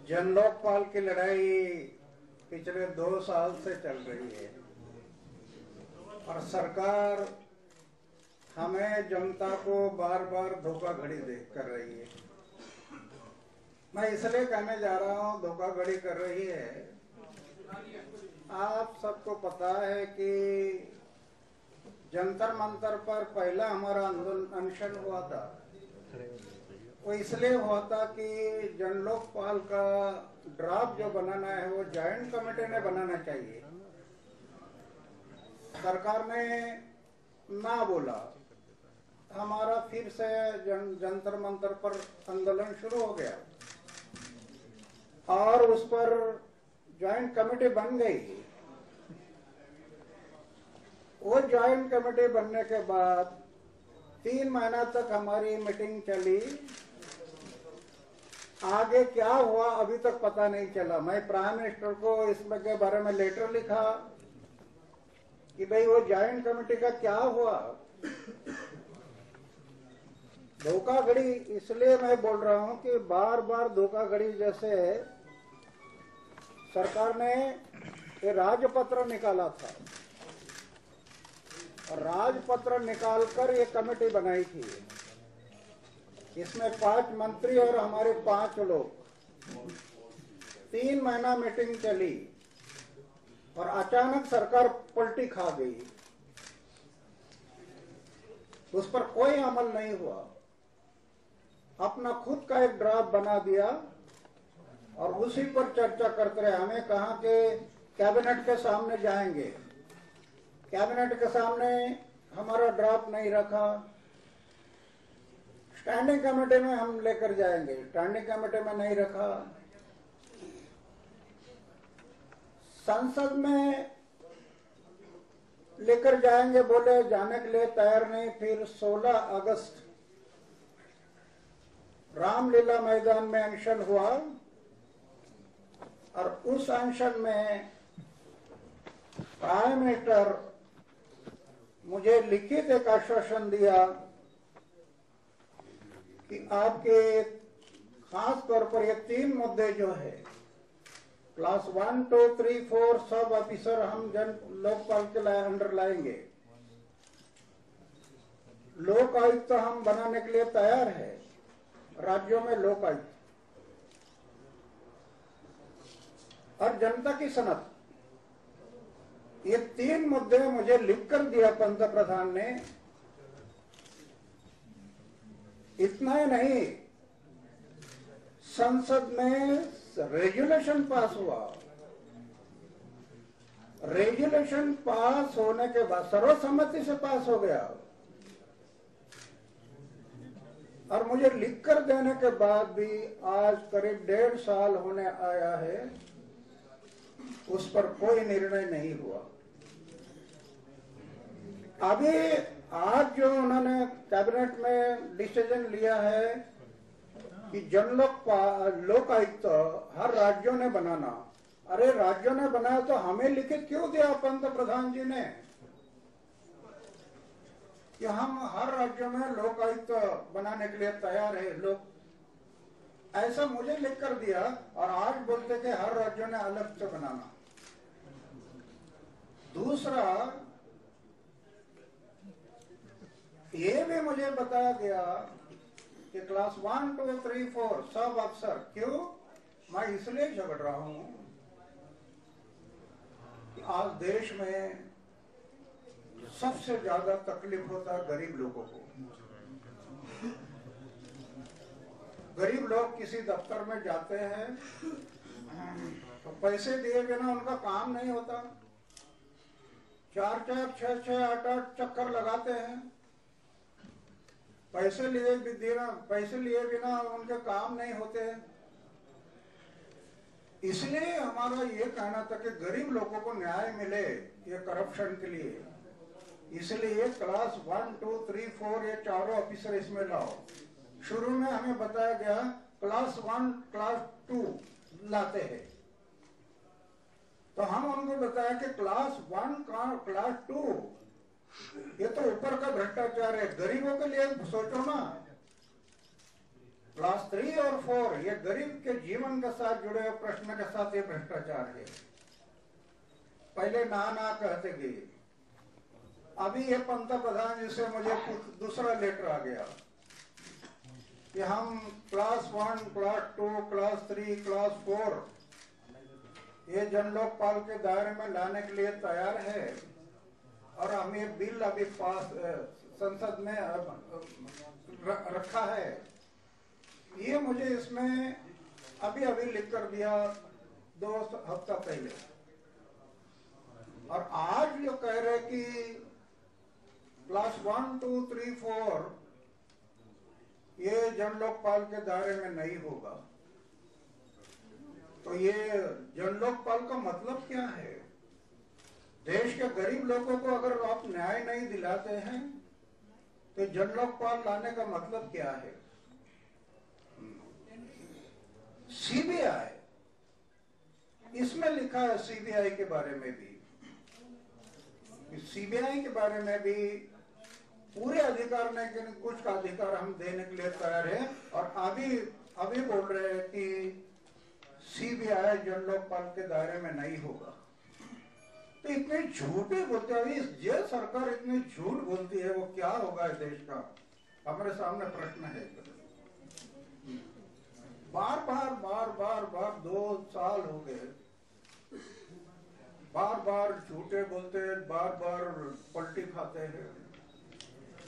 जन लोकपाल की लड़ाई पिछले 2 साल से चल रही है और सरकार हमें जनता को बार बार धोखाधड़ी कर रही है। मैं इसलिए कहने जा रहा हूँ धोखाधड़ी कर रही है। आप सबको पता है कि जंतर मंतर पर पहला हमारा अनशन हुआ था। वो इसलिए हुआ था कि जन लोकपाल का ड्राफ्ट जो बनाना है वो जॉइंट कमेटी ने बनाना चाहिए। सरकार ने ना बोला। हमारा फिर से जंतर मंतर पर आंदोलन शुरू हो गया और उस पर जॉइंट कमेटी बन गई। वो जॉइंट कमेटी बनने के बाद 3 महीना तक हमारी मीटिंग चली। आगे क्या हुआ अभी तक पता नहीं चला। मैं प्राइम मिनिस्टर को इसमें के बारे में लेटर लिखा कि भाई वो जॉइंट कमेटी का क्या हुआ। धोखाधड़ी इसलिए मैं बोल रहा हूं कि बार बार धोखाधड़ी जैसे सरकार ने ये राजपत्र निकाला था और राजपत्र निकालकर ये कमेटी बनाई थी। इसमें 5 मंत्री और हमारे 5 लोग 3 महीना मीटिंग चली और अचानक सरकार पलटी खा गई। उस पर कोई अमल नहीं हुआ। अपना खुद का एक ड्राफ्ट बना दिया और उसी पर चर्चा करते रहे। हमें कहा कि कैबिनेट के सामने जाएंगे। कैबिनेट के सामने हमारा ड्राफ्ट नहीं रखा। स्टैंडिंग कमेटी में हम लेकर जाएंगे, स्टैंडिंग कमेटी में नहीं रखा। संसद में लेकर जाएंगे बोले, जाने के लिए तैयार नहीं। फिर 16 अगस्त रामलीला मैदान में अनशन हुआ और उस अनशन में प्राइम मिनिस्टर मुझे लिखित एक आश्वासन दिया कि आपके खास तौर पर ये 3 मुद्दे जो है क्लास 1, 2, 3, 4 सब ऑफिसर हम जन लोकपाल के अंडर लाएंगे। लोक आयुक्त हम बनाने के लिए तैयार है। राज्यों में लोक आयुक्त और जनता की सनत, ये 3 मुद्दे मुझे लिखकर दिया पंत प्रधान ने। इतना ही नहीं, संसद में रेजुलेशन पास हुआ। रेजुलेशन पास होने के बाद सर्वसम्मति से पास हो गया और मुझे लिखकर देने के बाद भी आज करीब 1.5 साल होने आया है, उस पर कोई निर्णय नहीं हुआ। अभी आज जो उन्होंने कैबिनेट में डिसीजन लिया है कि जन लोक आयुक्त हर राज्यों ने बनाना। अरे राज्यों ने बनाया तो हमें लिखित क्यों दिया पंत प्रधान जी ने कि हम हर राज्य में लोक आयुक्त बनाने के लिए तैयार है। लोग ऐसा मुझे लिखकर दिया और आज बोलते कि हर राज्यों ने अलग से बनाना। दूसरा, ये भी मुझे बताया गया कि क्लास 1, 2, 3, 4 सब अफसर क्यों। मैं इसलिए झगड़ रहा हूं कि आज देश में सबसे ज्यादा तकलीफ होता है गरीब लोगों को। गरीब लोग किसी दफ्तर में जाते हैं तो पैसे दिए बिना उनका काम नहीं होता। 4-4, 6-6, 8-8 चक्कर लगाते हैं। पैसे लिए बिना उनके काम नहीं होते। इसलिए हमारा ये कहना था कि गरीब लोगों को न्याय मिले ये करप्शन के लिए। इसलिए क्लास 1, 2, 3, 4 ये चारों ऑफिसर इसमें लाओ। शुरू में हमें बताया गया क्लास 1, क्लास 2 लाते हैं, तो हम उनको बताया कि क्लास 1, क्लास 2 ये तो ऊपर का भ्रष्टाचार है। गरीबों के लिए सोचो ना। क्लास 3 और 4 ये गरीब के जीवन के साथ जुड़े हुए प्रश्न के साथ ये भ्रष्टाचार है। पहले ना ना कहते गए, अभी ये पंत प्रधान जी से मुझे दूसरा लेटर आ गया कि हम क्लास 1, क्लास 2, क्लास 3, क्लास 4 ये जन लोकपाल के दायरे में लाने के लिए तैयार है और हम ये बिल अभी पास संसद में रखा है। ये मुझे इसमें अभी अभी लिख कर दिया 2 हफ्ता पहले, और आज जो कह रहे कि क्लास 1, 2, 3, 4 ये जन लोकपाल के दायरे में नहीं होगा। तो ये जन लोकपाल का मतलब क्या है? देश के गरीब लोगों को अगर आप न्याय नहीं दिलाते हैं तो जन लोकपाल लाने का मतलब क्या है? सीबीआई, इसमें लिखा है सीबीआई के बारे में भी, सीबीआई के बारे में भी पूरे अधिकार नहीं कि कुछ का अधिकार हम देने के लिए तैयार है, और अभी बोल रहे हैं कि सीबीआई जन लोकपाल के दायरे में नहीं होगा। तो इतने झूठे बोलते हैं, ये सरकार इतनी झूठ बोलती है, वो क्या होगा इस देश का? हमारे सामने प्रश्न है। बार बार 2 साल हो गए, बार झूठे बोलते हैं, बार पलटी खाते हैं।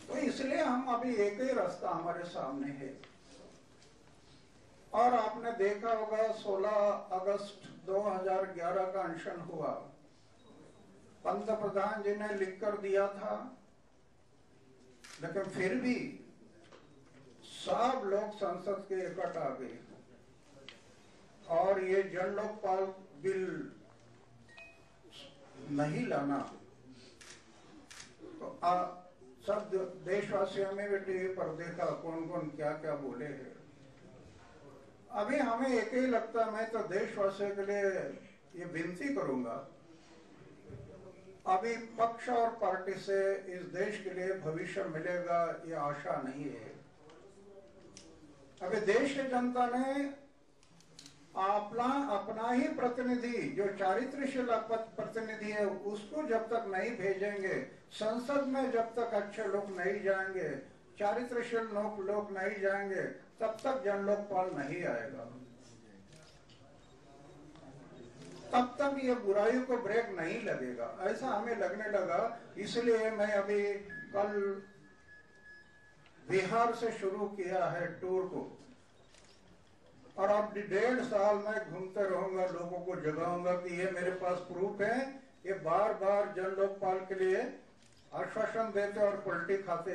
तो इसलिए हम अभी एक ही रास्ता हमारे सामने है। और आपने देखा होगा 16 अगस्त 2011 का अनशन हुआ, पंत प्रधान जी ने लिख कर दिया था, लेकिन फिर भी सब लोग संसद के इकट्ठ आ गए और ये जन लोकपाल बिल नहीं लाना। तो सब देशवासियों में भी टीवी पर देखा कौन कौन क्या क्या बोले हैं। अभी हमें एक ही लगता है, मैं तो देशवासियों के लिए ये विनती करूंगा, अभी पक्ष और पार्टी से इस देश के लिए भविष्य मिलेगा ये आशा नहीं है। अभी देश की जनता ने अपना ही प्रतिनिधि, जो चारित्र्यशील प्रतिनिधि है, उसको जब तक नहीं भेजेंगे, संसद में जब तक अच्छे लोग नहीं जाएंगे, चारित्र्यशील लोग नहीं जाएंगे, तब तक जन लोकपाल नहीं आएगा। तब तक ये बुराइयों को ब्रेक नहीं लगेगा, ऐसा हमें लगने लगा। इसलिए मैं अभी कल बिहार से शुरू किया है टूर को, और अब 1.5 साल में घूमते रहूंगा, लोगों को जगाऊंगा कि ये मेरे पास प्रूफ है। ये बार जन लोकपाल के लिए आश्वासन देते और पलटी खाते